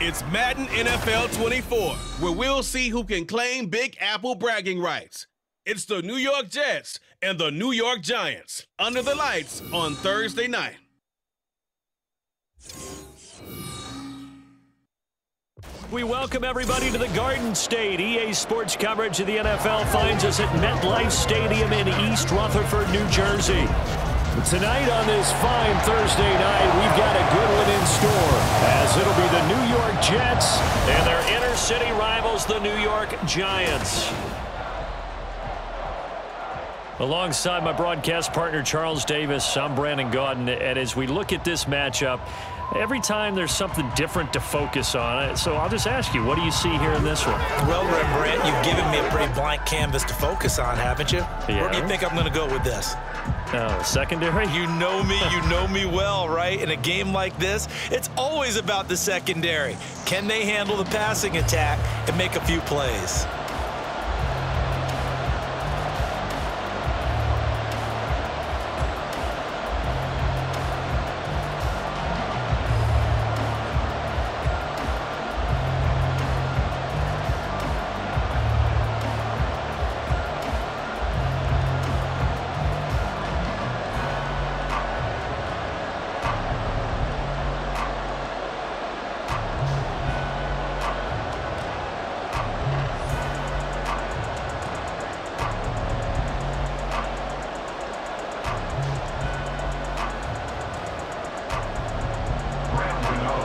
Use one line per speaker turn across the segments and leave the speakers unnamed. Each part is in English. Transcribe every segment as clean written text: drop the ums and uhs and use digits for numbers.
It's Madden NFL 24, where we'll see who can claim Big Apple bragging rights. It's the New York Jets and the New York Giants under the lights on Thursday night.
We welcome everybody to the Garden State. EA Sports coverage of the NFL finds us at MetLife Stadium in East Rutherford, New Jersey. Tonight on this fine Thursday night, we've got a good one in store, as it'll be the New York Jets and their inner city rivals, the New York Giants. Alongside my broadcast partner, Charles Davis, I'm Brandon Gaudin, and as we look at this matchup, every time there's something different to focus on. So I'll just ask you, what do you see here in this one?
Well, Brent, you've given me a pretty blank canvas to focus on, haven't you?
Yeah.
Where do you think I'm going to go with this?
Secondary?
You know me well, right? In a game like this, it's always about the secondary. Can they handle the passing attack and make a few plays?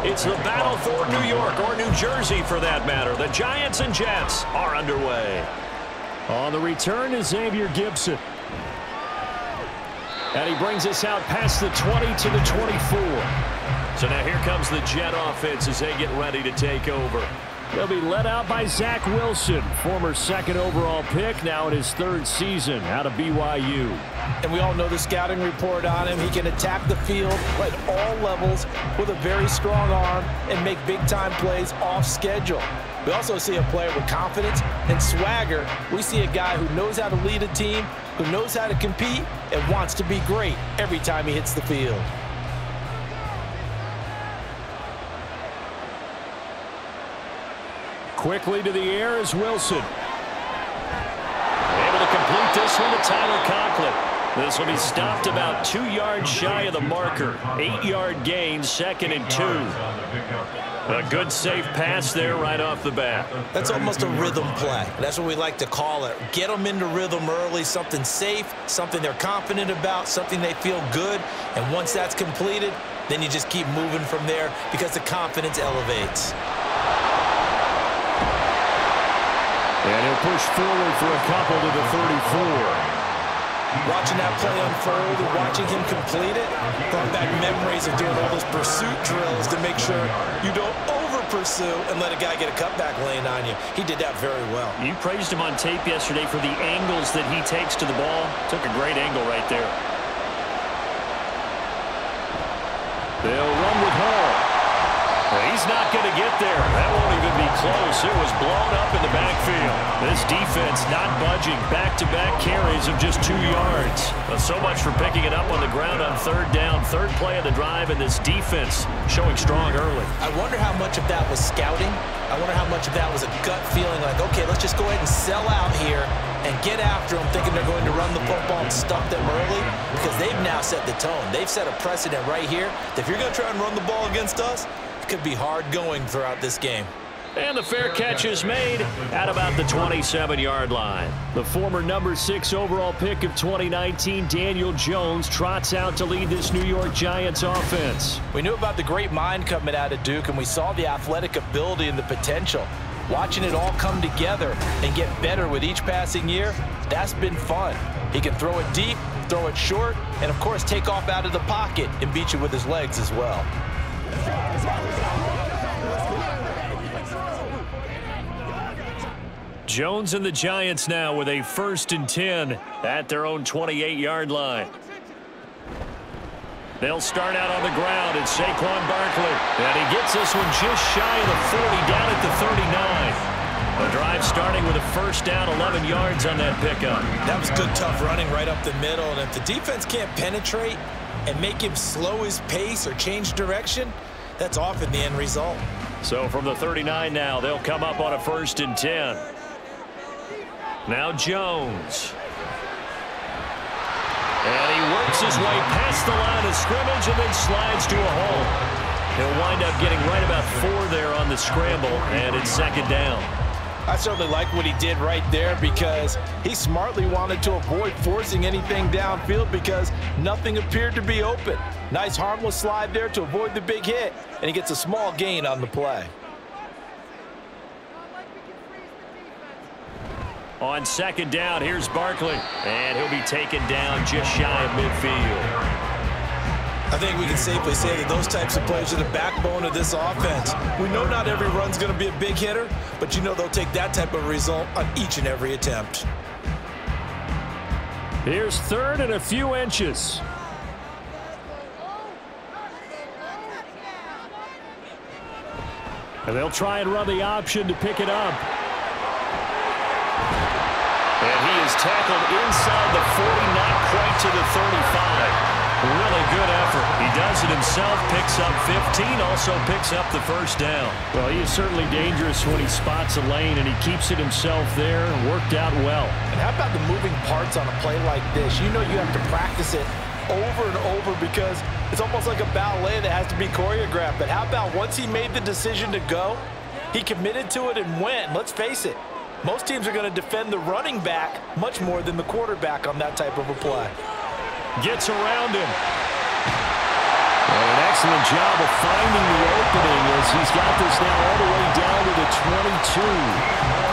It's the battle for New York, or New Jersey for that matter. The Giants and Jets are underway. On the return is Xavier Gibson. And he brings us out past the 20 to the 24. So now here comes the Jet offense as they get ready to take over. They'll be led out by Zach Wilson, former second overall pick, now in his third season out of BYU.
And we all know the scouting report on him. He can attack the field at all levels with a very strong arm and make big-time plays off schedule. We also see a player with confidence and swagger. We see a guy who knows how to lead a team, who knows how to compete, and wants to be great every time he hits the field.
Quickly to the air is Wilson. Able to complete this one to Tyler Conklin. This will be stopped about 2 yards shy of the marker. 8-yard gain, 2nd and 2. A good safe pass there right off the bat.
That's almost a rhythm play. That's what we like to call it. Get them into rhythm early, something safe, something they're confident about, something they feel good. And once that's completed, then you just keep moving from there because the confidence elevates.
And he'll push forward for a couple to the 34.
Watching that play unfold and watching him complete it brought back memories of doing all those pursuit drills to make sure you don't over-pursue and let a guy get a cutback lane on you. He did that very well.
You praised him on tape yesterday for the angles that he takes to the ball. Took a great angle right there. They'll run with Hall. He's not going to get there. That won't even be close. It was blown up in the backfield. This defense not budging. Back-to-back carries of just 2 yards. So much for picking it up on the ground on third down. Third play of the drive, and this defense showing strong early.
I wonder how much of that was scouting. I wonder how much of that was a gut feeling like, okay, let's just go ahead and sell out here and get after them, thinking they're going to run the football and stuff them early, because they've now set the tone. They've set a precedent right here. If you're going to try and run the ball against us, it could be hard going throughout this game.
And the fair catch is made at about the 27-yard line. The former number 6 overall pick of 2019, Daniel Jones, trots out to lead this New York Giants offense.
We knew about the great mind coming out of Duke, and we saw the athletic ability and the potential. Watching it all come together and get better with each passing year, that's been fun. He can throw it deep, throw it short, and, of course, take off out of the pocket and beat you with his legs as well.
Jones and the Giants now with a 1st and 10 at their own 28-yard line. They'll start out on the ground, and Saquon Barkley. And he gets this one just shy of the 40, down at the 39. A drive starting with a 1st down, 11 yards on that pickup.
That was good, tough running right up the middle. And if the defense can't penetrate and make him slow his pace or change direction, that's often the end result.
So from the 39 now, they'll come up on a 1st and 10. Now Jones. And he works his way past the line of scrimmage and then slides to a hole. He'll wind up getting right about 4 there on the scramble, and it's 2nd down.
I certainly like what he did right there because he smartly wanted to avoid forcing anything downfield because nothing appeared to be open. Nice harmless slide there to avoid the big hit, and he gets a small gain on the play.
On 2nd down, here's Barkley, and he'll be taken down just shy of midfield.
I think we can safely say that those types of plays are the backbone of this offense. We know not every run's going to be a big hitter, but you know they'll take that type of result on each and every attempt.
Here's 3rd and a few inches. And they'll try and run the option to pick it up. And he is tackled inside the 40, not quite to the 35. Really good effort. He does it himself, picks up 15, also picks up the 1st down. Well, he is certainly dangerous when he spots a lane, and he keeps it himself there. Worked out well.
And how about the moving parts on a play like this? You know you have to practice it over and over because it's almost like a ballet that has to be choreographed. But how about once he made the decision to go, he committed to it and went. Let's face it, most teams are going to defend the running back much more than the quarterback on that type of a play.
Gets around him. And an excellent job of finding the opening as he's got this now all the way down to the 22.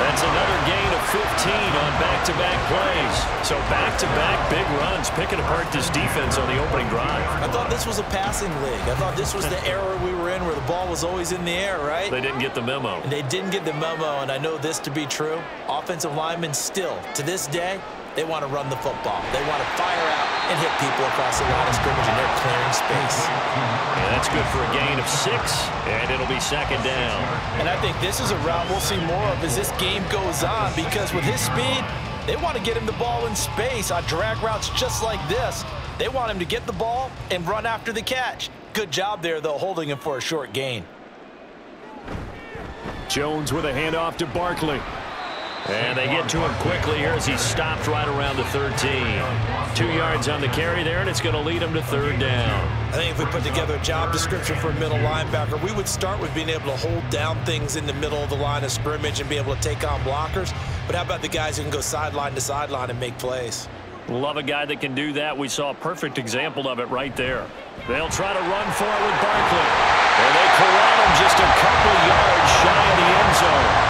That's another gain of 15 on back-to-back plays. So back-to-back big runs, picking apart this defense on the opening drive.
I thought this was a passing league. I thought this was the era we were in where the ball was always in the air, right?
They didn't get the memo.
And they didn't get the memo, and I know this to be true. Offensive linemen still, to this day, they want to run the football. They want to fire out and hit people across the line of scrimmage, and they're clearing space.
Yeah, that's good for a gain of 6, and it'll be 2nd down.
And I think this is a route we'll see more of as this game goes on because with his speed, they want to get him the ball in space on drag routes just like this. They want him to get the ball and run after the catch. Good job there, though, holding him for a short gain.
Jones with a handoff to Barkley. And they get to him quickly here as he stopped right around the 13. 2 yards on the carry there, and it's going to lead him to 3rd down.
I think if we put together a job description for a middle linebacker, we would start with being able to hold down things in the middle of the line of scrimmage and be able to take on blockers. But how about the guys who can go sideline to sideline and make plays?
Love a guy that can do that. We saw a perfect example of it right there. They'll try to run for it with Barkley. And they corral him just a couple yards shy of the end zone.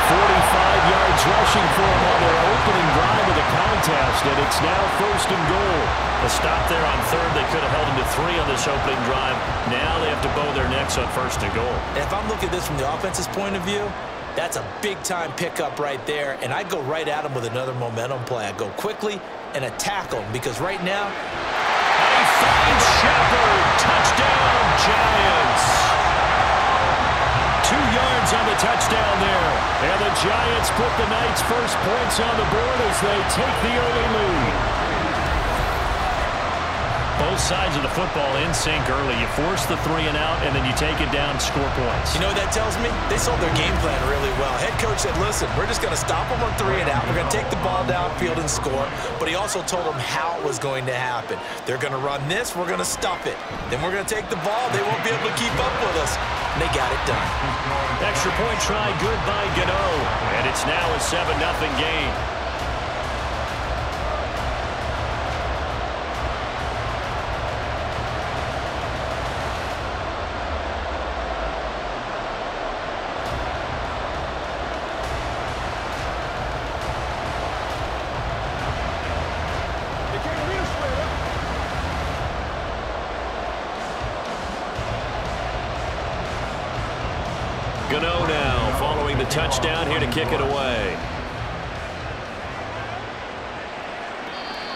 45 yards rushing for him on their opening drive of the contest, and it's now 1st and goal. A stop there on 3rd. They could have held him to 3 on this opening drive. Now they have to bow their necks on 1st and goal.
And if I'm looking at this from the offense's point of view, that's a big-time pickup right there, and I'd go right at him with another momentum play. I'd go quickly and attack him because right now,
he finds Shepard. Touchdown, Giants. 2 yards on the touchdown there. And the Giants put the Knights' first points on the board as they take the early lead. Both sides of the football in sync early. You force the 3 and out, and then you take it down and score points.
You know what that tells me? They sold their game plan really well. Head coach said, listen, we're just going to stop them on 3 and out. We're going to take the ball downfield and score. But he also told them how it was going to happen. They're going to run this. We're going to stop it. Then we're going to take the ball. They won't be able to keep up with us. And they got it done.
Extra point try good by Gano. And it's now a 7-0 game. Gano now following the touchdown here to kick it away.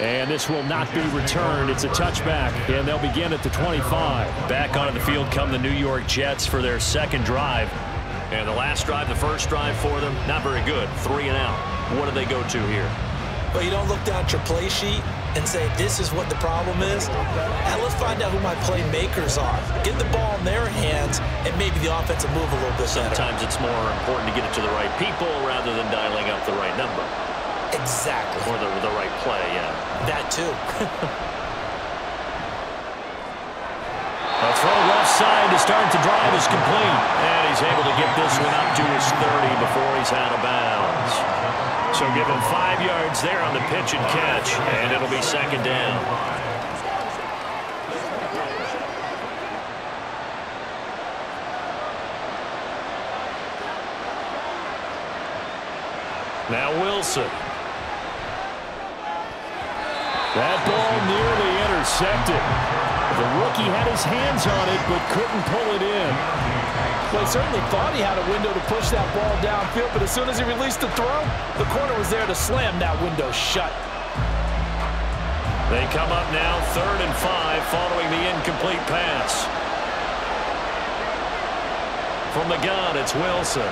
And this will not be returned. It's a touchback, and they'll begin at the 25. Back onto the field come the New York Jets for their 2nd drive. And the last drive, the first drive for them, not very good. 3 and out. What do they go to here?
Well, you don't look down at your play sheet. and say, this is what the problem is? And let's find out who my playmakers are. Get the ball in their hands, and maybe the offense will move a little bit better.
Sometimes it's more important to get it to the right people rather than dialing up the right number.
Exactly.
Or the right play, yeah.
That too.
A throw left side to start the drive is complete. And he's able to get this one up to his 30 before he's out of bounds. So give him 5 yards there on the pitch and catch, and it'll be second down. Now Wilson. That ball nearly intercepted. The rookie had his hands on it, but couldn't pull it in.
Well, he certainly thought he had a window to push that ball downfield, but as soon as he released the throw, the corner was there to slam that window shut.
They come up now 3rd and 5 following the incomplete pass. From the gun, it's Wilson.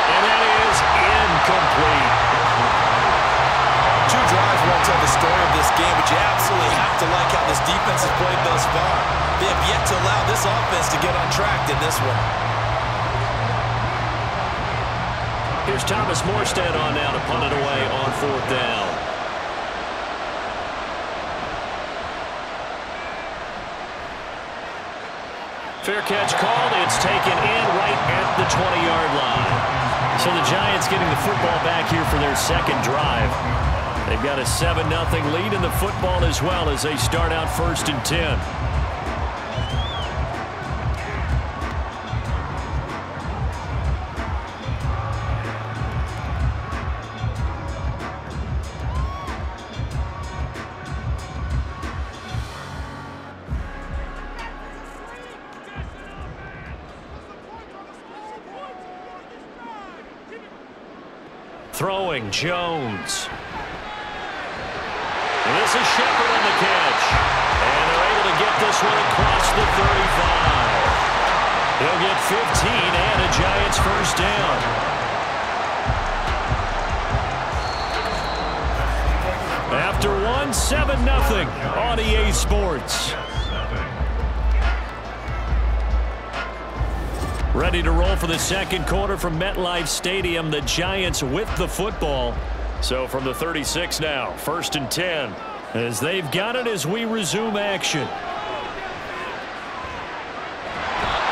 And that is incomplete.
2 drives won't tell the story of this game, but you absolutely have to like how this defense has played thus far. They have yet to allow this offense to get on track in this one.
Here's Thomas Morstead on now to punt it away on 4th down. Fair catch called. It's taken in right at the 20-yard line. So the Giants getting the football back here for their second drive. They've got a 7-0 lead in the football as well as they start out 1st and 10. Throwing Jones. And this is Shepard on the catch. And they're able to get this one across the 35. He'll get 15 and a Giants first down. After one, 7-0 on EA Sports. Ready to roll for the second quarter from MetLife Stadium. The Giants with the football. So from the 36 now, 1st and 10, as they've got it as we resume action.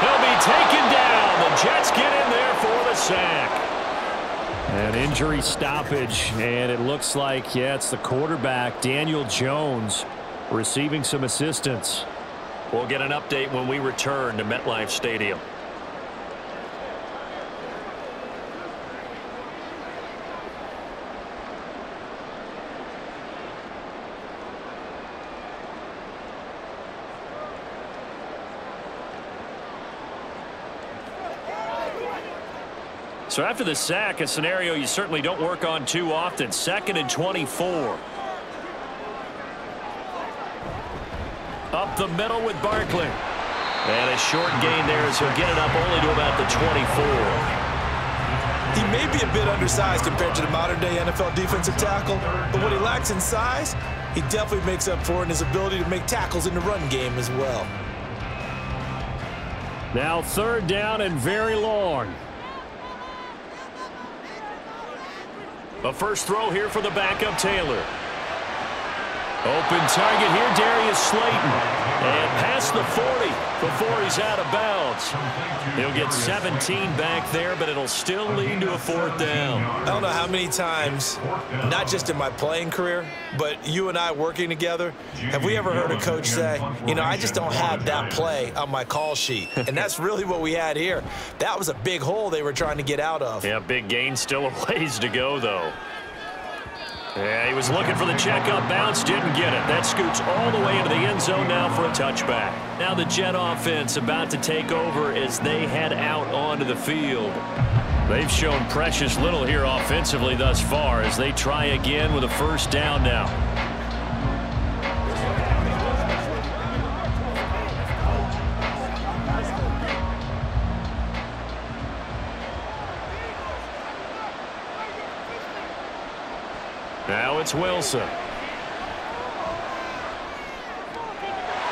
He'll be taken down. The Jets get in there for the sack. An injury stoppage, and it looks like, yeah, it's the quarterback, Daniel Jones, receiving some assistance. We'll get an update when we return to MetLife Stadium. So after the sack, a scenario you certainly don't work on too often. 2nd and 24. Up the middle with Barkley. And a short gain there as he'll get it up only to about the 24.
He may be a bit undersized compared to the modern-day NFL defensive tackle, but what he lacks in size, he definitely makes up for in his ability to make tackles in the run game as well.
Now 3rd down and very long. A first throw here for the backup Taylor. Open target here, Darius Slayton. And past the 40 before he's out of bounds. He'll get 17 back there, but it'll still lead to a 4th down.
I don't know how many times, not just in my playing career, but you and I working together, have we ever heard a coach say, you know, I just don't have that play on my call sheet. And that's really what we had here. That was a big hole they were trying to get out of.
Yeah, big gain, still a ways to go, though. Yeah, he was looking for the checkup bounce, didn't get it. That scoots all the way into the end zone now for a touchback. Now the Jet offense about to take over as they head out onto the field. They've shown precious little here offensively thus far as they try again with a first down now. Now it's Wilson.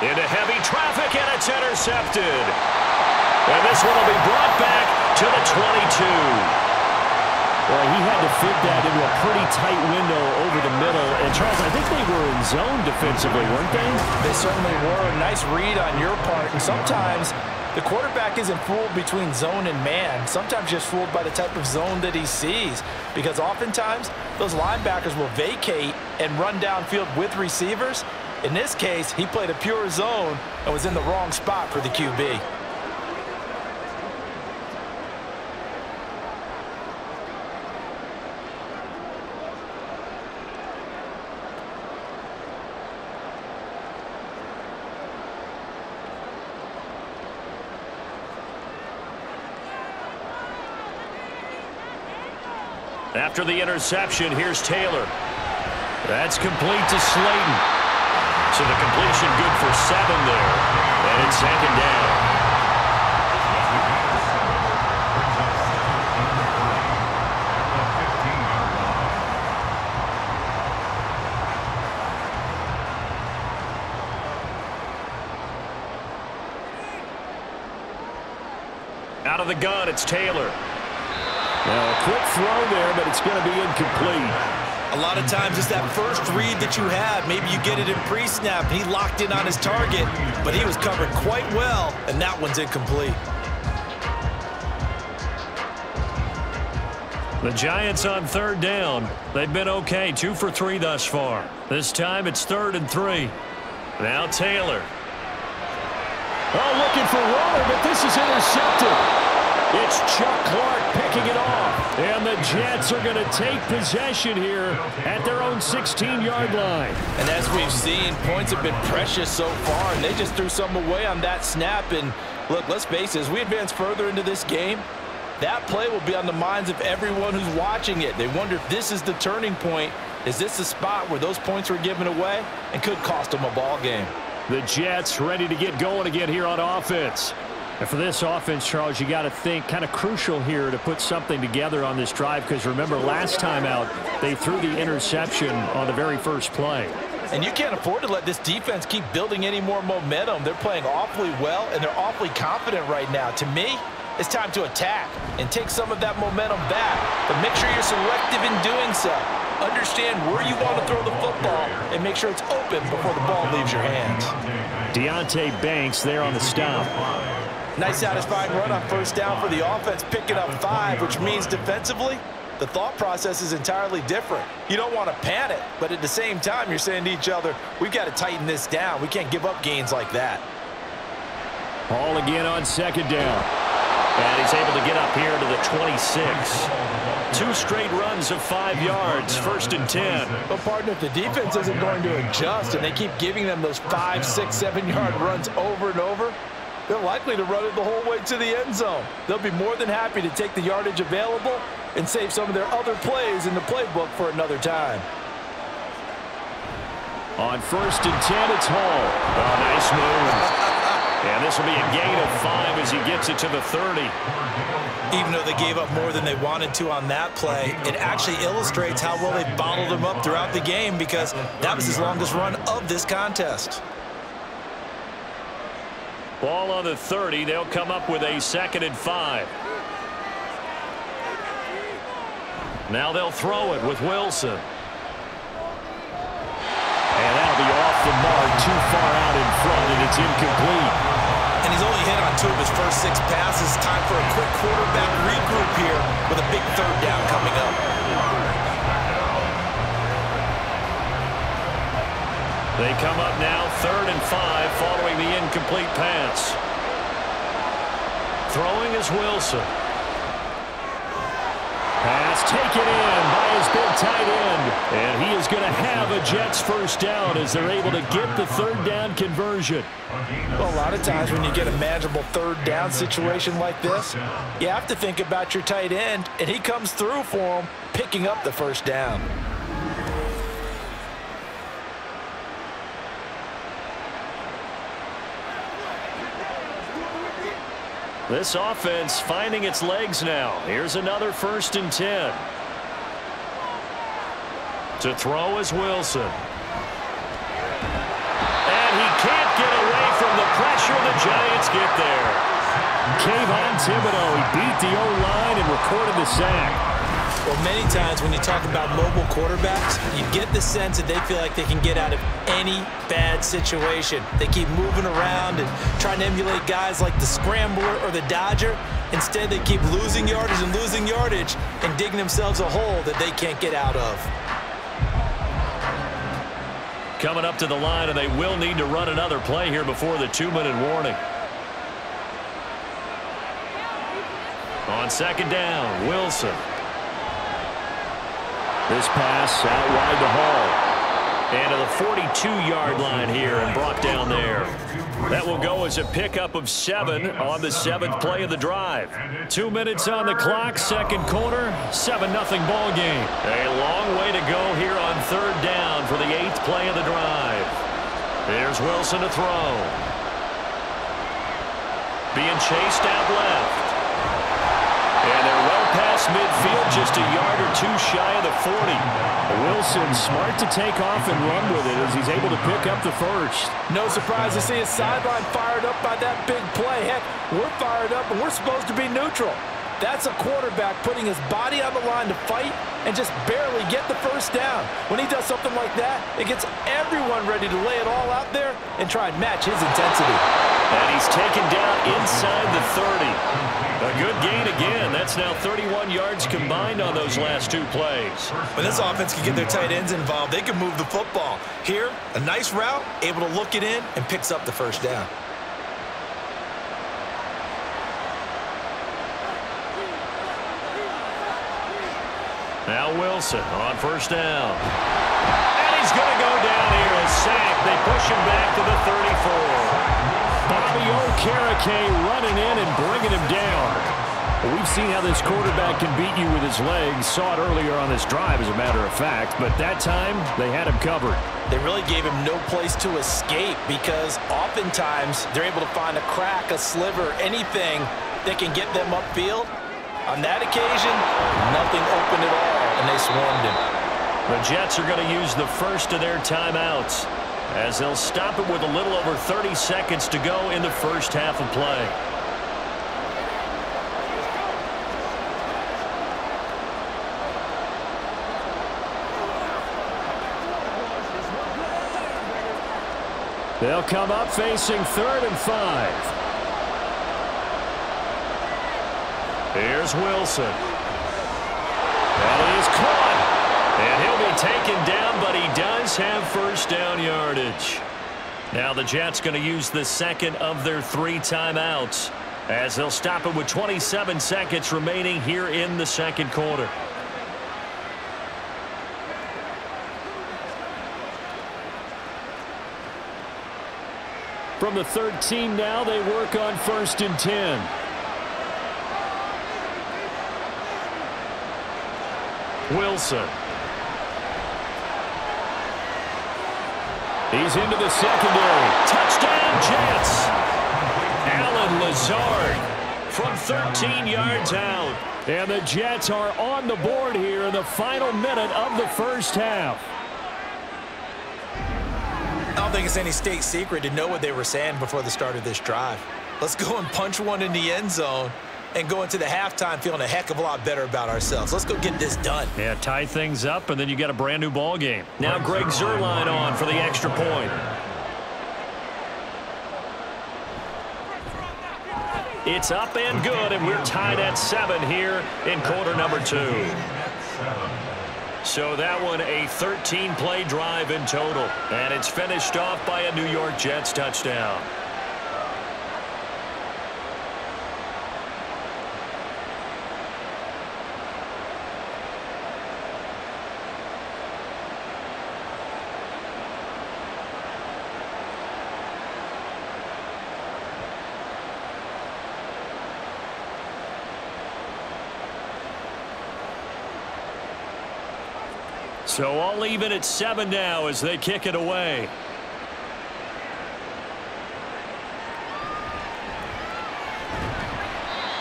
Into heavy traffic, and it's intercepted. And this one will be brought back to the 22. Well, he had to fit that into a pretty tight window over the middle. And, Charles, I think they were in zone defensively, weren't they?
They certainly were. Nice read on your part. And sometimes the quarterback isn't fooled between zone and man. Sometimes just fooled by the type of zone that he sees. Because oftentimes, those linebackers will vacate and run downfield with receivers. In this case, he played a pure zone and was in the wrong spot for the QB.
After the interception, here's Taylor. That's complete to Slayton. So the completion good for 7 there. And it's 2nd down. Out of the gun, it's Taylor.
Now, a quick throw there, but it's going to be incomplete.
A lot of times it's that first read that you have. Maybe you get it in pre-snap, and he locked in on his target, but he was covered quite well, and that one's incomplete.
The Giants on 3rd down. They've been okay, 2 for 3 thus far. This time it's 3rd and 3. Now Taylor.
Oh, looking for Roller, but this is intercepted. It's Chuck Clark picking it off. And the Jets are going to take possession here at their own 16-yard line.
And as we've seen, points have been precious so far, and they just threw some away on that snap. And look, let's face it, as we advance further into this game, that play will be on the minds of everyone who's watching it. They wonder if this is the turning point. Is this the spot where those points were given away and could cost them a ball game?
The Jets ready to get going again here on offense.
And for this offense, Charles, you got to think kind of crucial here to put something together on this drive, because remember last time out they threw the interception on the very first play.
And you can't afford to let this defense keep building any more momentum. They're playing awfully well, and they're awfully confident right now. To me, it's time to attack and take some of that momentum back. But make sure you're selective in doing so. Understand where you want to throw the football and make sure it's open before the ball leaves your hands.
Deonte Banks there on the stop.
Nice satisfying run on 1st down for the offense, picking up 5, which means defensively, the thought process is entirely different. You don't want to panic, but at the same time, you're saying to each other, we've got to tighten this down. We can't give up gains like that.
Ball again on 2nd down. And he's able to get up here to the 26. 2 straight runs of 5 yards, 1st and 10.
But, partner, if the defense isn't going to adjust and they keep giving them those 5, 6, 7-yard runs over and over, they're likely to run it the whole way to the end zone. They'll be more than happy to take the yardage available and save some of their other plays in the playbook for another time.
On 1st and 10, it's Hall. Oh, nice move. And this will be a gain of 5 as he gets it to the 30.
Even though they gave up more than they wanted to on that play, it actually illustrates how well they bottled them up throughout the game, because that was his longest run of this contest.
Ball on the 30. They'll come up with a 2nd and 5. Now they'll throw it with Wilson. And that'll be off the mark, too far out in front, and it's incomplete.
And he's only hit on 2 of his first 6 passes. Time for a quick quarterback regroup here with a big 3rd down coming up.
They come up now 3rd and 5 following the incomplete pass. Throwing is Wilson. Pass taken in by his big tight end. And he is going to have a Jets 1st down as they're able to get the 3rd down conversion.
Well, a lot of times when you get a manageable 3rd down situation like this, you have to think about your tight end, and he comes through for him, picking up the 1st down.
This offense finding its legs now. Here's another 1st and 10. To throw is Wilson. And he can't get away from the pressure. The Giants get there. Kayvon Thibodeau, he beat the O-line and recorded the sack.
Well, many times when you talk about mobile quarterbacks, you get the sense that they feel like they can get out of any bad situation. They keep moving around and trying to emulate guys like the Scrambler or the Dodger. Instead, they keep losing yardage and digging themselves a hole that they can't get out of.
Coming up to the line, and they will need to run another play here before the 2-minute warning. On second down, Wilson. This pass out wide to Hall. And to the 42-yard line here and brought down there. That will go as a pickup of 7 on the 7th play of the drive. 2 minutes on the clock, second quarter, 7-0 ball game. A long way to go here on third down for the 8th play of the drive. There's Wilson to throw. Being chased out left. And they're well past midfield, just a yard or two shy of the 40.
Wilson smart to take off and run with it as he's able to pick up the first.
No surprise to see his sideline fired up by that big play. Heck, we're fired up and we're supposed to be neutral. That's a quarterback putting his body on the line to fight and just barely get the first down. When he does something like that, it gets everyone ready to lay it all out there and try and match his intensity.
And he's taken down inside the 30. A good gain again. That's now 31 yards combined on those last 2 plays.
When this offense can get their tight ends involved, they can move the football. Here, a nice route, able to look it in, and picks up the first down.
Now Wilson on first down. And he's going to go down here. A sack. They push him back to the 34.
Bobby Okereke running in and bringing him down. Well, we've seen how this quarterback can beat you with his legs. Saw it earlier on this drive, as a matter of fact. But that time, they had him covered.
They really gave him no place to escape because oftentimes they're able to find a crack, a sliver, anything that can get them upfield. On that occasion, nothing open at all, and they swarmed him.
The Jets are going to use the first of their timeouts as they'll stop it with a little over 30 seconds to go in the first half of play.
They'll come up facing 3rd and 5.
Here's Wilson. And he's caught. And he'll be taken down, but he does have first down yardage. Now the Jets going to use the second of their 3 timeouts as they'll stop it with 27 seconds remaining here in the second quarter.
From the 13 now, they work on 1st and 10.
Wilson.
He's into the secondary.
Touchdown, Jets. Alan Lazard from 13 yards out.
And the Jets are on the board here in the final minute of the first half.
I don't think it's any state secret to know what they were saying before the start of this drive. Let's go and punch one in the end zone and go into the halftime feeling a heck of a lot better about ourselves. Let's go get this done.
Yeah, tie things up, and then you get a brand new ball game. Now Greg Zuerlein on for the extra point. It's up and good, and we're tied at 7 here in quarter number 2. So that one a 13-play drive in total, and it's finished off by a New York Jets touchdown. So all even at 7 now as they kick it away.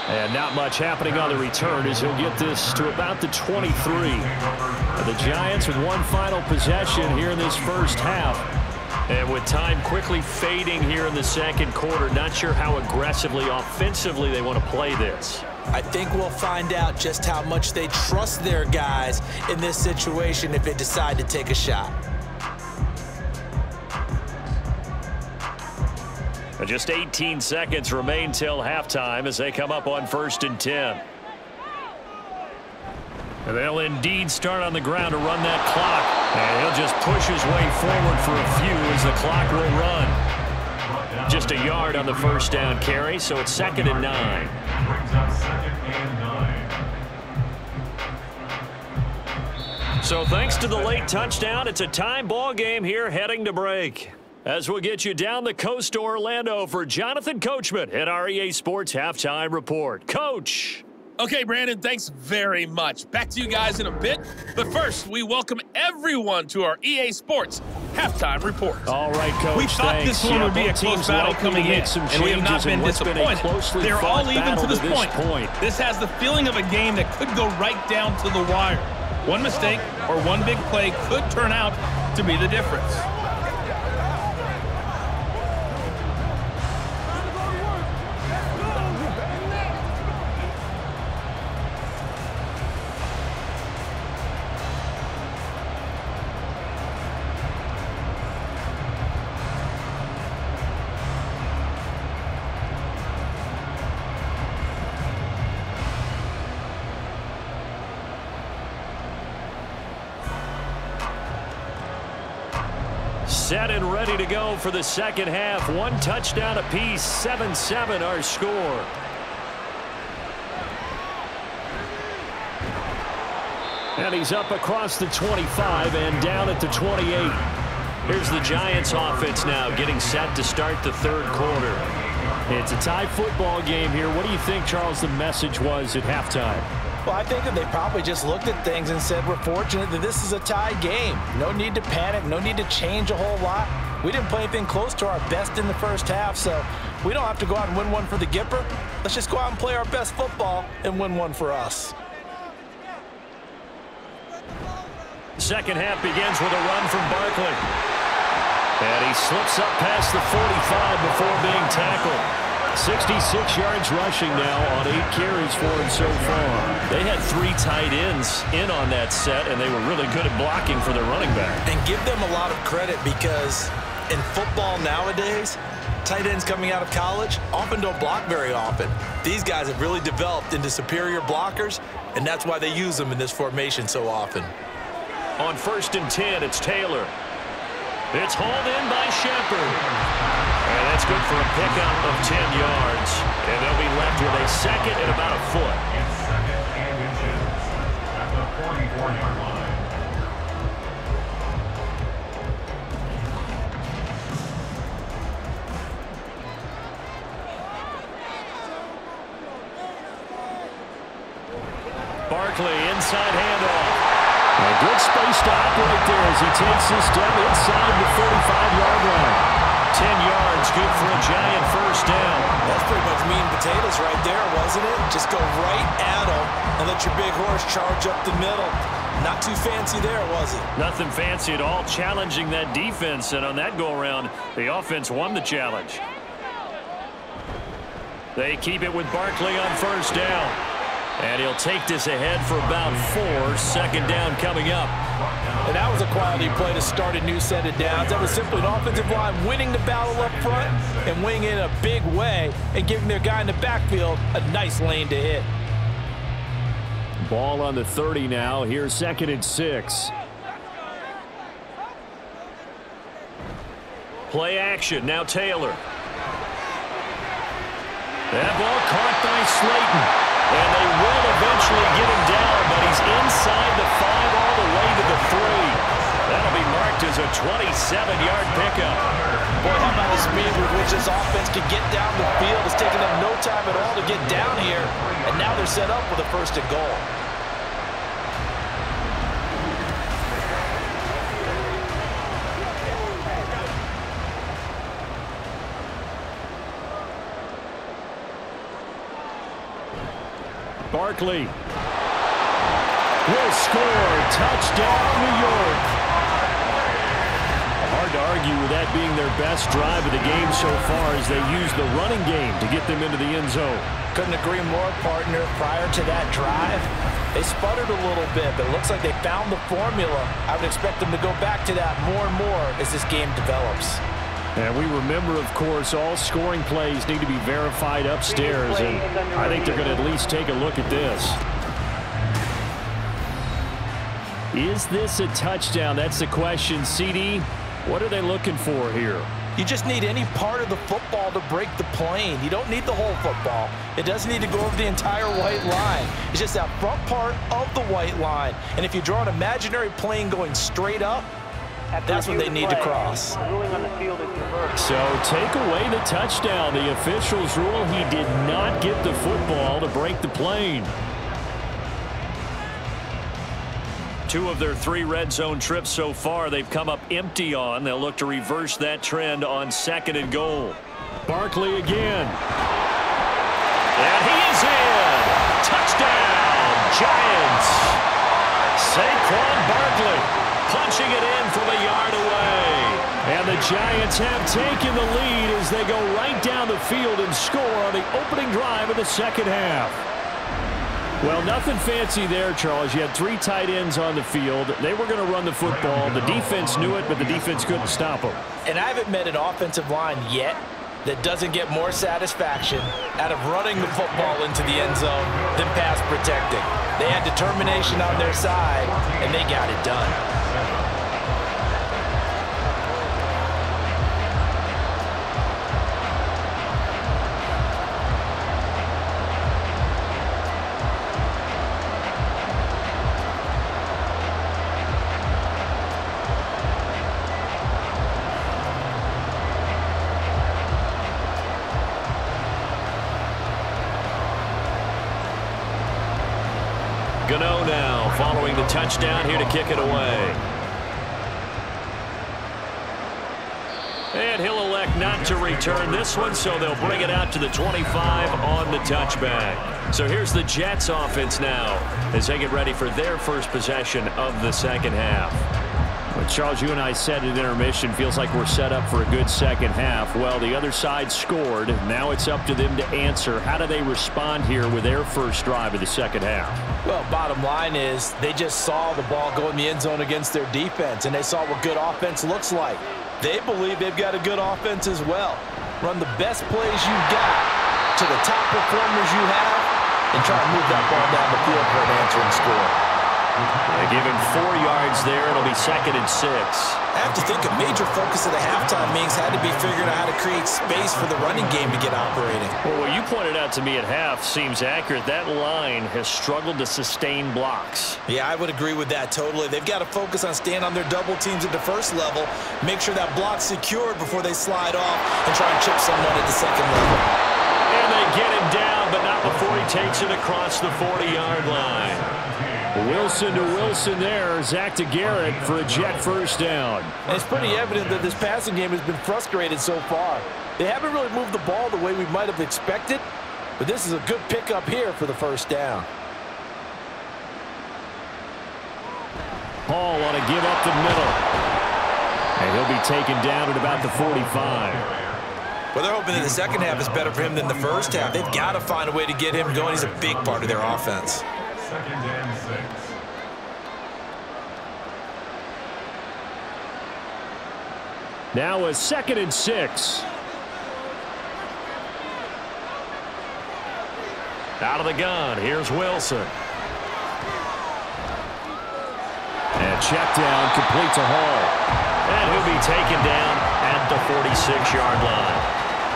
And not much happening on the return as he'll get this to about the 23. The Giants with one final possession here in this first half. And with time quickly fading here in the second quarter, not sure how aggressively, offensively they want to play this.
I think we'll find out just how much they trust their guys in this situation if they decide to take a shot.
Just 18 seconds remain till halftime as they come up on 1st and 10. And they'll indeed start on the ground to run that clock. And he'll just push his way forward for a few as the clock will run. Just a yard on the first down carry, so it's 2nd and 9. So thanks to the late touchdown, it's a tie ball game here heading to break. As we'll get you down the coast to Orlando for Jonathan Coachman at our EA Sports Halftime Report. Coach.
Okay, Brandon, thanks very much. Back to you guys in a bit. But first, we welcome everyone to our EA Sports Halftime Report.
All right, Coach,
we thought this one would be a close battle coming in, and we have not been disappointed. They're all even to this point. This has the feeling of a game that could go right down to the wire. One mistake or one big play could turn out to be the difference.
Set and ready to go for the second half. One touchdown apiece, 7-7 our score. And he's up across the 25 and down at the 28. Here's the Giants offense now getting set to start the third quarter. It's a tie football game here. What do you think, Charles, the message was at halftime?
Well, I think that they probably just looked at things and said, we're fortunate that this is a tie game. No need to panic, no need to change a whole lot. We didn't play anything close to our best in the first half, so we don't have to go out and win one for the Gipper. Let's just go out and play our best football and win one for us.
Second half begins with a run from Barkley. And he slips up past the 45 before being tackled. 66 yards rushing now on 8 carries for him so far.
They had 3 tight ends in on that set, and they were really good at blocking for their running back.
And give them a lot of credit because in football nowadays, tight ends coming out of college often don't block very often. These guys have really developed into superior blockers, and that's why they use them in this formation so often.
On 1st and 10, it's Taylor. It's hauled in by Shepard. And that's good for a pickup of 10 yards. And they'll be left with a second and about a foot.
Second and inches at the 44-yard line.
Barkley, inside handoff. A good space to operate there as he takes this down inside the 45-yard line. 10 yards, good for a Giant first down.
That's pretty much meat and potatoes right there, wasn't it? Just go right at them and let your big horse charge up the middle. Not too fancy there, was it?
Nothing fancy at all, challenging that defense, and on that go-around, the offense won the challenge. They keep it with Barkley on first down. And he'll take this ahead for about 4. Second down coming up.
And that was a quality play to start a new set of downs. That was simply an offensive line winning the battle up front and winning it in a big way and giving their guy in the backfield a nice lane to hit.
Ball on the 30 now. Here's 2nd and 6. Play action. Now Taylor. That ball caught by Slayton. And they will eventually get him down, but he's inside the 5 all the way to the 3. That'll be marked as a 27-yard pickup.
Boy, how about the speed with which this offense can get down the field? It's taken them no time at all to get down here, and now they're set up with a 1st and goal.
Barkley will score. Touchdown, New York. Hard to argue with that being their best drive of the game so far as they use the running game to get them into the end zone.
Couldn't agree more, partner. Prior to that drive, they sputtered a little bit, but it looks like they found the formula. I would expect them to go back to that more and more as this game develops.
And we remember, of course, all scoring plays need to be verified upstairs, and I think they're going to at least take a look at this. Is this a touchdown? That's the question. CD, what are they looking for here?
You just need any part of the football to break the plane. You don't need the whole football. It doesn't need to go over the entire white line. It's just that front part of the white line. And if you draw an imaginary plane going straight up, that's what they need to cross.
So take away the touchdown. The officials rule he did not get the football to break the plane. 2 of their 3 red zone trips so far they've come up empty on. They'll look to reverse that trend on 2nd and goal. Barkley again. And he is in. Touchdown, Giants. Saquon Barkley punching it in from a yard away. And the Giants have taken the lead as they go right down the field and score on the opening drive of the second half. Well, nothing fancy there, Charles. You had 3 tight ends on the field. They were going to run the football. The defense knew it, but the defense couldn't stop them.
And I haven't met an offensive line yet that doesn't get more satisfaction out of running the football into the end zone than pass protecting. They had determination on their side, and they got it done.
Gano now following the touchdown here to kick it away. And he'll elect not to return this one, so they'll bring it out to the 25 on the touchback. So here's the Jets offense now as they get ready for their first possession of the second half. Well, Charles, you and I said at intermission, feels like we're set up for a good second half. Well, the other side scored. Now it's up to them to answer. How do they respond here with their first drive of the second half?
Well, bottom line is they just saw the ball go in the end zone against their defense, and they saw what good offense looks like. They believe they've got a good offense as well. Run the best plays you've got to the top performers you have and try to move that ball down the field for an answering score.
They give him 4 yards there. It'll be 2nd and 6.
I have to think a major focus of the halftime meetings had to be figuring out how to create space for the running game to get operating.
Well, what you pointed out to me at half seems accurate. That line has struggled to sustain blocks.
Yeah, I would agree with that totally. They've got to focus on staying on their double teams at the first level, make sure that block's secured before they slide off and try and chip someone at the second level.
And they get him down, but not before he takes it across the 40-yard line.
Wilson to Wilson there. Zach to Garrett for a Jet first down.
And it's pretty evident that this passing game has been frustrated so far. They haven't really moved the ball the way we might have expected, but this is a good pickup here for the first down.
Hall on a give up the middle. And he'll be taken down at about the 45.
Well, they're hoping that the second half is better for him than the first half. They've got to find a way to get him going. He's a big part of their offense.
2nd and 6.
Now a 2nd and 6.
Out of the gun, here's Wilson.
And check down, complete to Hall.
And he'll be taken down at the 46-yard line.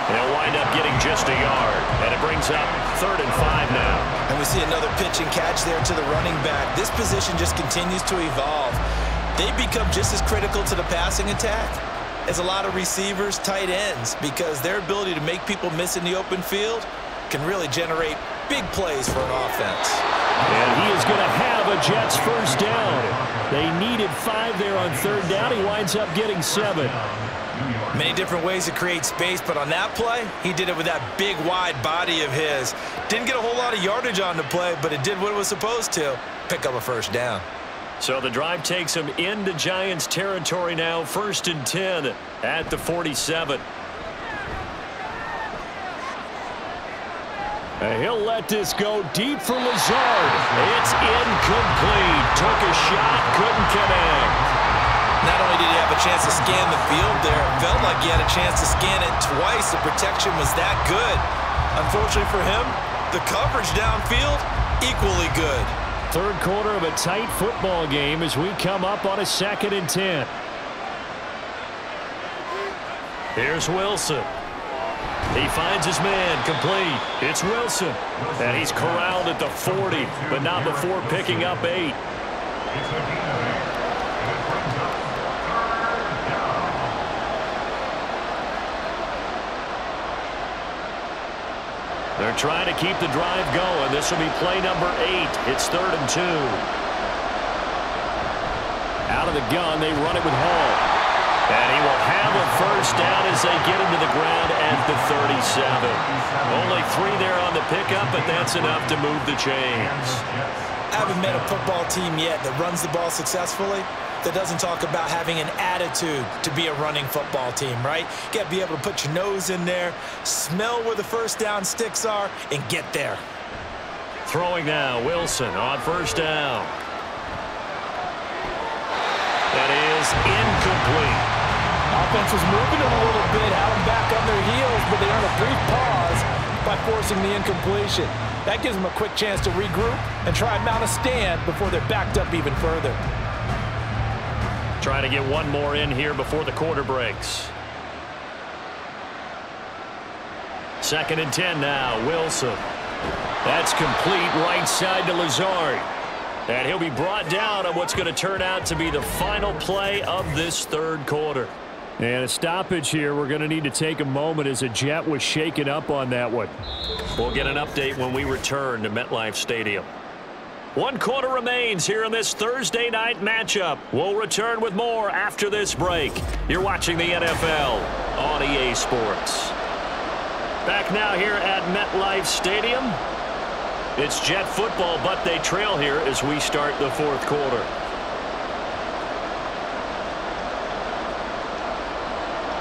They'll wind up getting just a yard, and it brings up 3rd and 5 now.
And we see another pitch and catch there to the running back. This position just continues to evolve. They become just as critical to the passing attack as a lot of receivers, tight ends, because their ability to make people miss in the open field can really generate big plays for an offense.
And he is going to have a Jets first down. They needed 5 there on 3rd down. He winds up getting 7.
Many different ways to create space, but on that play, he did it with that big, wide body of his. Didn't get a whole lot of yardage on the play, but it did what it was supposed to, pick up a first down.
So the drive takes him into Giants territory now, 1st and 10 at the 47.
And he'll let this go deep for Lazard. It's incomplete. Took a shot, couldn't connect.
Not only did he have a chance to scan the field there, it felt like he had a chance to scan it twice. The protection was that good. Unfortunately for him, the coverage downfield, equally good.
Third quarter of a tight football game as we come up on a 2nd and 10.
Here's Wilson. He finds his man, complete. It's Wilson. And he's corralled at the 40, but not before picking up 8. They're trying to keep the drive going. This will be play number 8. It's 3rd and 2. Out of the gun, they run it with Hall. And he will have a first down as they get him to the ground at the 37. Only 3 there on the pickup, but that's enough to move the chains.
I haven't met a football team yet that runs the ball successfully that doesn't talk about having an attitude to be a running football team, right? You got to be able to put your nose in there, smell where the first down sticks are, and get there.
Throwing now, Wilson on first down. That is incomplete.
Offense was moving them a little bit, had them back on their heels, but they earned a brief pause by forcing the incompletion. That gives them a quick chance to regroup and try and mount a stand before they're backed up even further.
Trying to get one more in here before the quarter breaks. 2nd and 10 now, Wilson. That's complete right side to Lazard. And he'll be brought down on what's going to turn out to be the final play of this 3rd quarter.
And a stoppage here. We're going to need to take a moment as a Jet was shaken up on that one.
We'll get an update when we return to MetLife Stadium. 1 quarter remains here in this Thursday night matchup. We'll return with more after this break. You're watching the NFL on EA Sports. Back now here at MetLife Stadium. It's Jet football, but they trail here as we start the 4th quarter.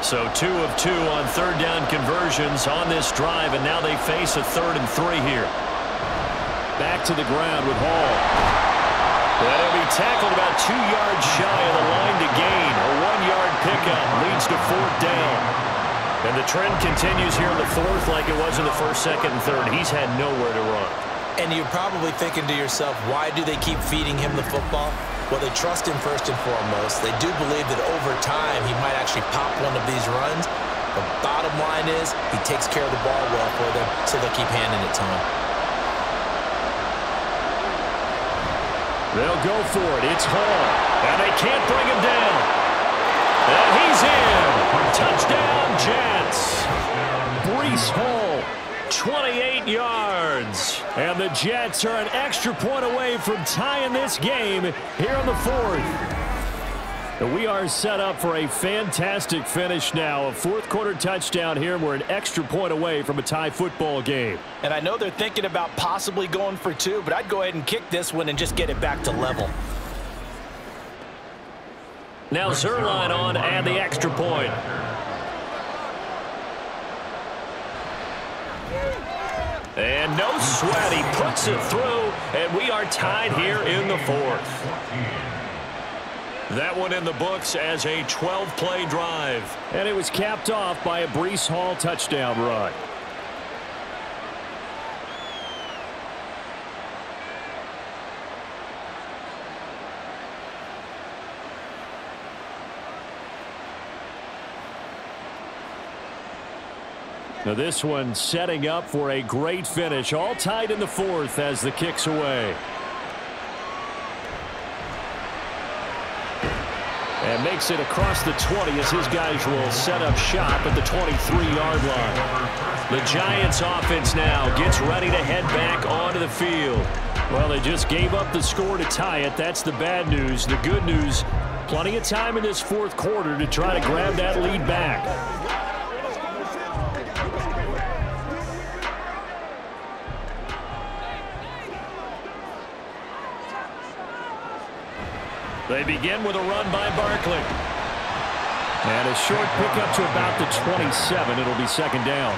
So 2 of 2 on 3rd down conversions on this drive, and now they face a 3rd and 3 here.
Back to the ground with Hall.
That'll be tackled about 2 yards shy of the line to gain. A 1-yard pickup leads to 4th down. And the trend continues here in the 4th like it was in the 1st, 2nd, and 3rd. He's had nowhere to run.
And you're probably thinking to yourself, why do they keep feeding him the football? Well, they trust him first and foremost. They do believe that over time he might actually pop one of these runs. The bottom line is he takes care of the ball well for them, so they keep handing it to him.
They'll go for it. It's Hall.
And they can't bring him down. And he's in. Touchdown, Jets.
Breece Hall.
28 yards.
And the Jets are an extra point away from tying this game here in the 4th. And we are set up for a fantastic finish now. A 4th quarter touchdown here. We're an extra point away from a tie football game.
And I know they're thinking about possibly going for 2, but I'd go ahead and kick this one and just get it back to level.
Now Zerline on and the extra point. And no sweat, he puts it through, and we are tied here in the 4th. That one in the books as a 12-play drive.
And it was capped off by a Breece Hall touchdown run. Now this one setting up for a great finish. All tied in the 4th as the kick's away. And makes it across the 20 as his guys will set up shop at the 23-yard line. The Giants offense now gets ready to head back onto the field. Well, they just gave up the score to tie it. That's the bad news. The good news,
Plenty of time in this fourth quarter to try to grab that lead back. They begin with a run by Barkley. And a short pickup to about the 27. It'll be second down.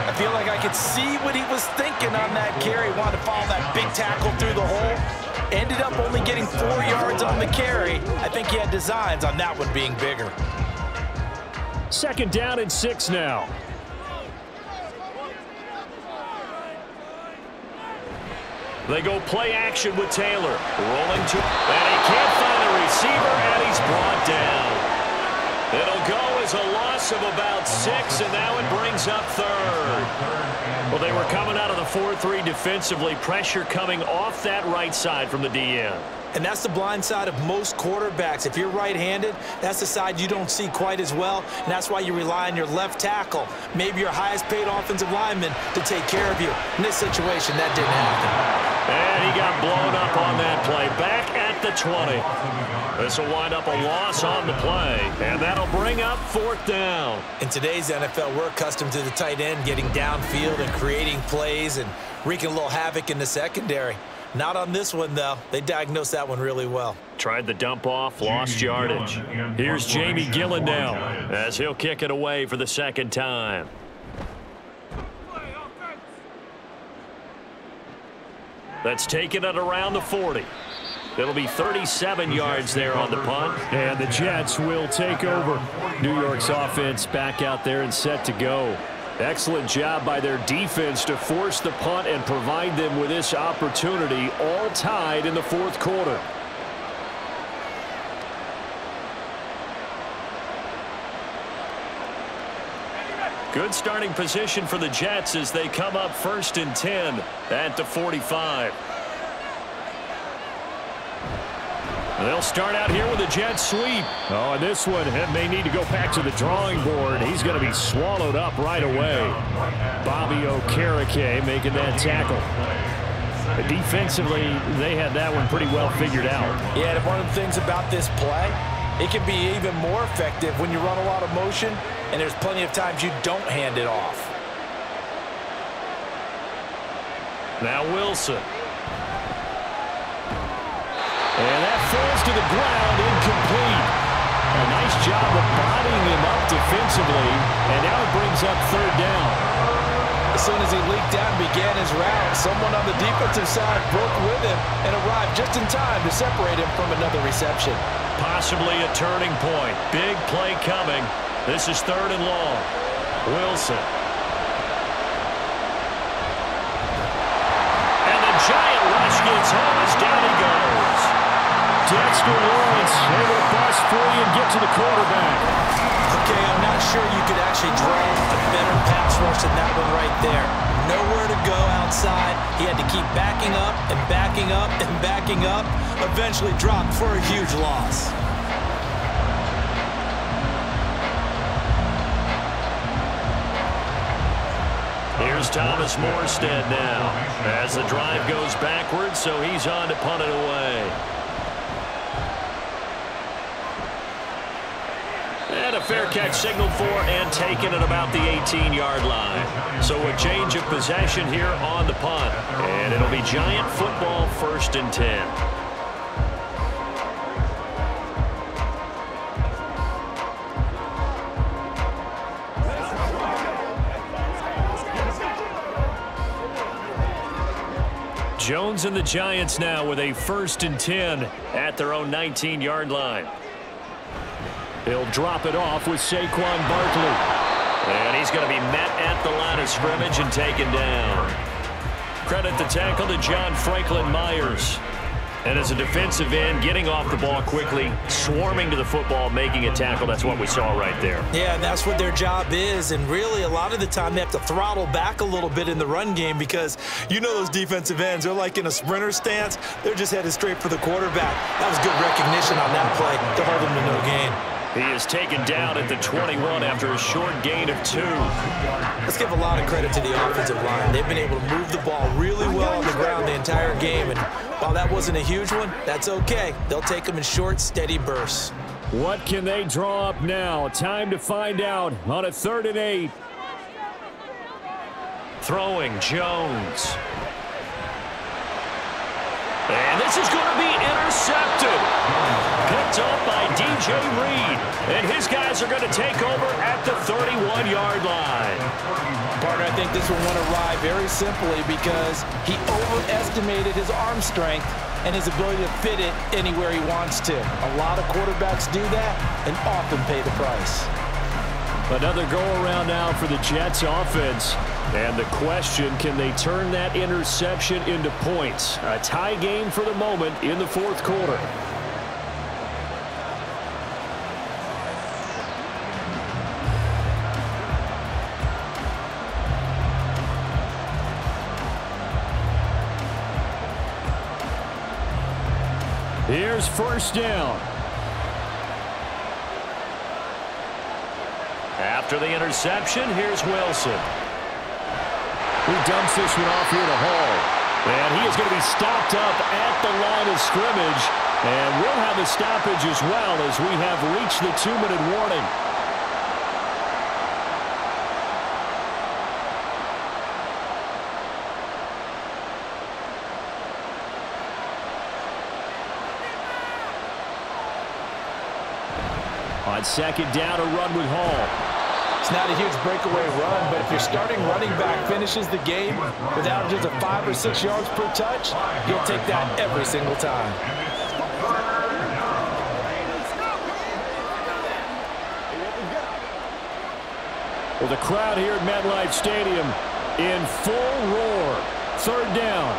I feel like I could see what he was thinking on that carry. Wanted to follow that big tackle through the hole. Ended up only getting 4 yards on the carry. I think he had designs on that one being bigger.
Second down and 6 now. They go play action with Taylor. Rolling to, and he can't find a receiver, and he's brought down. It'll go as a loss of about 6, and now it brings up third. Well, they were coming out of the 4-3 defensively. Pressure coming off that right side from the DN.
And that's the blind side of most quarterbacks. If you're right-handed, that's the side you don't see quite as well, and that's why you rely on your left tackle, maybe your highest-paid offensive lineman, to take care of you. In this situation, that didn't happen.
And he got blown up on that play. Back at the 20. This will wind up a loss on the play, and that'll bring up fourth down.
In today's NFL, we're accustomed to the tight end getting downfield and creating plays and wreaking a little havoc in the secondary. Not on this one, though. They diagnosed that one really well.
Tried the dump off, lost yardage. Here's Jamie Gillen now as he'll kick it away for the second time. That's taken at around the 40. It'll be 37 yards there on the punt. And the Jets will take over. New York's offense back out there and set to go. Excellent job by their defense to force the punt and provide them with this opportunity, all tied in the fourth quarter. Good starting position for the Jets as they come up 1st and 10 at the 45. They'll start out here with a jet sweep. Oh, and this one may need to go back to the drawing board. He's going to be swallowed up right away. Bobby Okereke making that tackle. Defensively, they had that one pretty well figured out.
Yeah, and one of the things about this play, it can be even more effective when you run a lot of motion, and there's plenty of times you don't hand it off.
Now Wilson. And that falls to the ground, incomplete. A nice job of bodying him up defensively, and now it brings up third down.
As soon as he leaked out and began his route, someone on the defensive side broke with him and arrived just in time to separate him from another reception.
Possibly a turning point. Big play coming. This is 3rd and long. Wilson. And the giant rush gets home as down he goes. Dexter Lawrence able to bust free and get to the quarterback.
Okay, I'm not sure you could actually draw a better pass rush than that one right there. Nowhere to go outside. He had to keep backing up and backing up and backing up. Eventually dropped for a huge loss.
Here's Thomas Morstead now as the drive goes backwards, so he's on to punt it away. And a fair catch signaled for and taken at about the 18-yard line. So a change of possession here on the punt. And it'll be Giant football 1st and 10. Jones and the Giants now with a 1st and 10 at their own 19-yard line. He'll drop it off with Saquon Barkley. And he's going to be met at the line of scrimmage and taken down. Credit the tackle to John Franklin Myers. And as a defensive end, getting off the ball quickly, swarming to the football, making a tackle, that's what we saw right there.
Yeah, and that's what their job is. And really, a lot of the time, they have to throttle back a little bit in the run game because you know those defensive ends, they're like in a sprinter stance. They're just headed straight for the quarterback. That was good recognition on that play to hold him to no gain.
He is taken down at the 21 after a short gain of 2.
Let's give a lot of credit to the offensive line. They've been able to move the ball really well on the ground the entire game, and While that wasn't a huge one, that's okay. They'll take them in short, steady bursts.
What can they draw up now? Time to find out on a 3rd and 8.
Throwing Jones. And this is going to be intercepted. Picked up by DJ Reed. And his guys are going to take over at the 31-yard line.
Partner, I think this one went awry very simply because he overestimated his arm strength and his ability to fit it anywhere he wants to. A lot of quarterbacks do that and often pay the price.
Another go-around now for the Jets offense. And the question, can they turn that interception into points? A tie game for the moment in the 4th quarter. Here's 1st down.
After the interception, here's Wilson.
He dumps this one off here to Hall. And he is going to be stopped up at the line of scrimmage. And we'll have a stoppage as well as we have reached the 2-minute warning. On 2nd down, a run with Hall.
It's not a huge breakaway run, but if your starting running back finishes the game with averages of 5 or 6 yards per touch, you'll take that every single time.
Well, the crowd here at MetLife Stadium in full roar. 3rd down.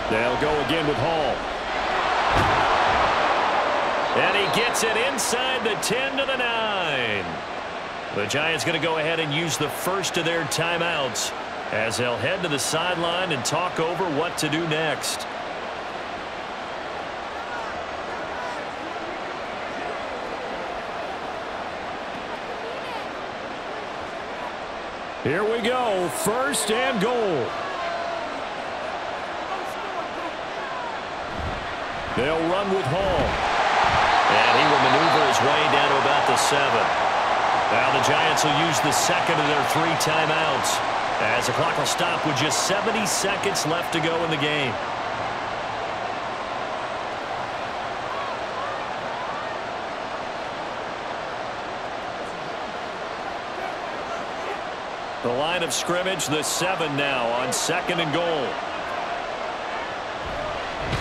They'll go again with Hall.
And he gets it inside the 10 to the 9. The Giants going to go ahead and use the first of their timeouts as they'll head to the sideline and talk over what to do next.
Here we go. 1st and goal. They'll run with Hall.
And he will maneuver his way down to about the 7. Now the Giants will use the 2nd of their 3 timeouts as the clock will stop with just 70 seconds left to go in the game. The line of scrimmage, the 7 now on 2nd and goal.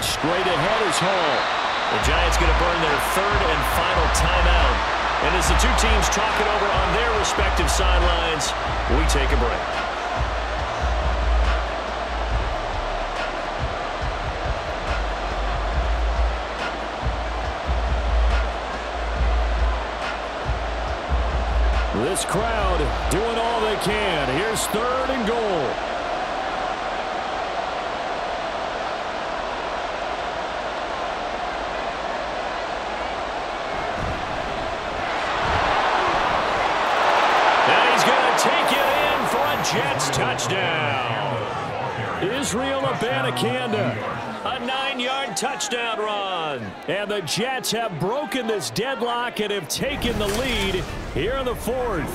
Straight ahead is Hall.
The Giants going to burn their 3rd and final timeout. And as the two teams talk it over on their respective sidelines, we take a break.
This crowd doing all they can. Here's 3rd and goal.
Jets touchdown.
Israel Abanikanda.
A 9-yard touchdown run.
And the Jets have broken this deadlock and have taken the lead here in the 4th.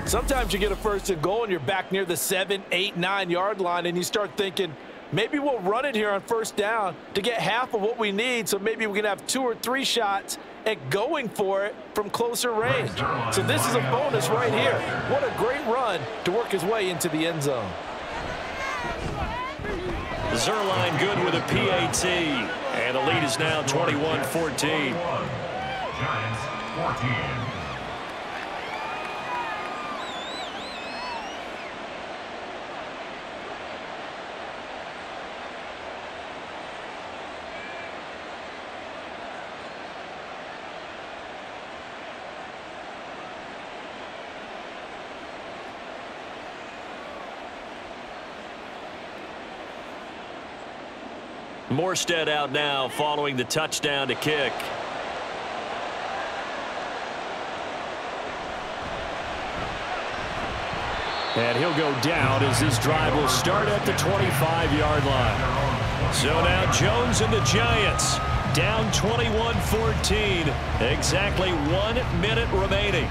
Sometimes you get a 1st and goal and you're back near the 7, 8, 9-yard line and you start thinking, maybe we'll run it here on 1st down to get half of what we need, so maybe we can have 2 or 3 shots at going for it from closer range. So this is a bonus right here. What a great run to work his way into the end zone.
Zerline good with a PAT. And the lead is now 21-14.
Giants 14.
Morstead out now following the touchdown to kick. And he'll go down as this drive will start at the 25-yard line. So now Jones and the Giants down 21-14. Exactly 1 minute remaining.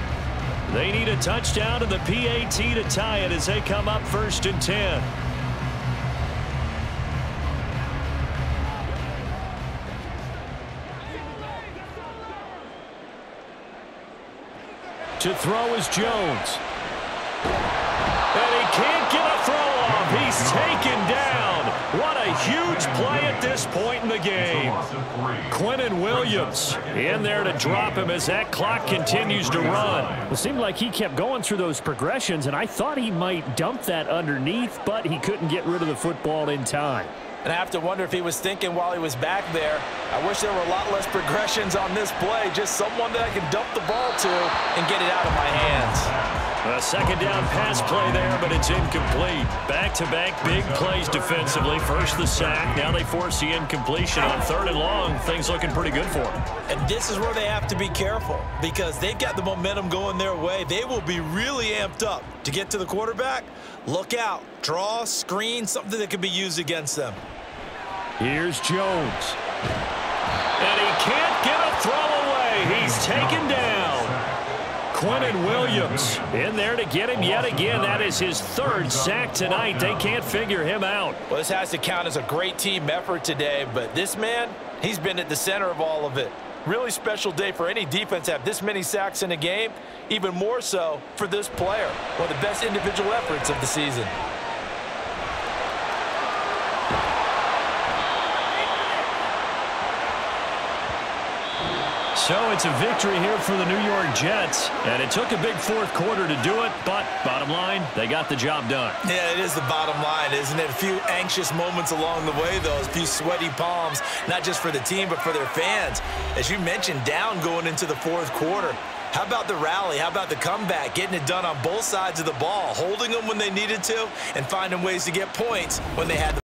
They need a touchdown and the PAT to tie it as they come up 1st and 10. To throw is Jones. And he can't get a throw off. He's taken down. What a huge play at this point in the game. Quinnen Williams in there to drop him as that clock continues to run.
It seemed like he kept going through those progressions, and I thought he might dump that underneath, but he couldn't get rid of the football in time.
And I have to wonder if he was thinking while he was back there, I wish there were a lot less progressions on this play. Just someone that I can dump the ball to and get it out of my hands.
A second down pass play there, but it's incomplete. Back-to-back big plays defensively. First the sack. Now they force the incompletion on 3rd and long. Things looking pretty good for them.
And this is where they have to be careful because they've got the momentum going their way. They will be really amped up to get to the quarterback. Look out. Draw, screen, something that could be used against them.
Here's Jones. And he can't get a throw away. He's taken down. Quinnen Williams in there to get him yet again. That is his 3rd sack tonight. They can't figure him out.
Well, this has to count as a great team effort today, but this man, he's been at the center of all of it. Really special day for any defense to have this many sacks in a game, even more so for this player. One of the best individual efforts of the season.
So it's a victory here for the New York Jets, and it took a big 4th quarter to do it, but bottom line, they got the job done.
Yeah, it is the bottom line, isn't it? A few anxious moments along the way, though, a few sweaty palms, not just for the team, but for their fans. As you mentioned, down going into the 4th quarter. How about the rally? How about the comeback? Getting it done on both sides of the ball, holding them when they needed to, and finding ways to get points when they had the